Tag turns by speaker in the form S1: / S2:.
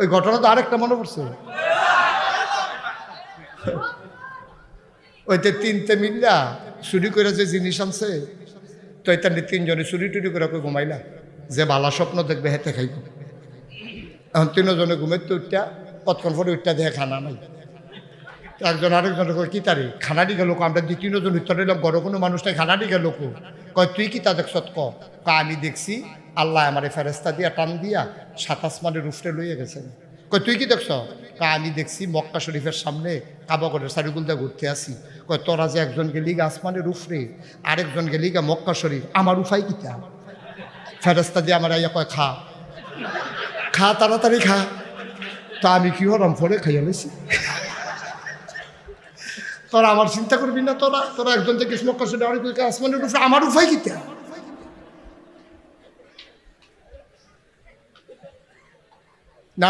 S1: ওই ঘটনা তো আরেকটা মনে পড়ছে, ওইতে তিনটে মিল্লা চুরি করে যে জিনিস আনছে, তো এটা তিনজনে চুরি টুরি করে ঘুমাইলা, যে বালা স্বপ্ন দেখবে হেতে খাইব। এখন তিনজনে ঘুমের তো উঠটা কতক্ষণ পরে উঠটা দেখে খানা নাই। একজন আরেকজন কি তারি খানা দিকে লোক, আমরা দুই তিনজন উত্তর দিলাম ঘরে কোনো মানুষটাই খানা দিকে লোক, কয় তুই কি তা দেখছ? আমি দেখছি আল্লাহ আমার ফেরেস্তা দিয়া টান দিয়া 7 আসমানের উফরে লইয়া গেছেন। কয় তুই কি দেখছ? আমি দেখছি মক্কা শরীফের সামনে কাবাগরের সারিগুলদা ঘুরতে আসি। কয় তোরা যে একজন গেলিগা আসমানের উফরে, আরেকজন গেলিগা মক্কা শরীফ, আমার উফাই কিতা? ফেরেস্তা দিয়ে আমার আইয়া কয় খা খা তাড়াতাড়ি খা। তা আমি কি হলাম ফলে খাইয়া লেছি। তোরা আমার চিন্তা করবি না, তোরা তোরা একজন থেকে মক্কা শরীফ আরেক আসমানের উফরে, আমার উফাই কিতা? না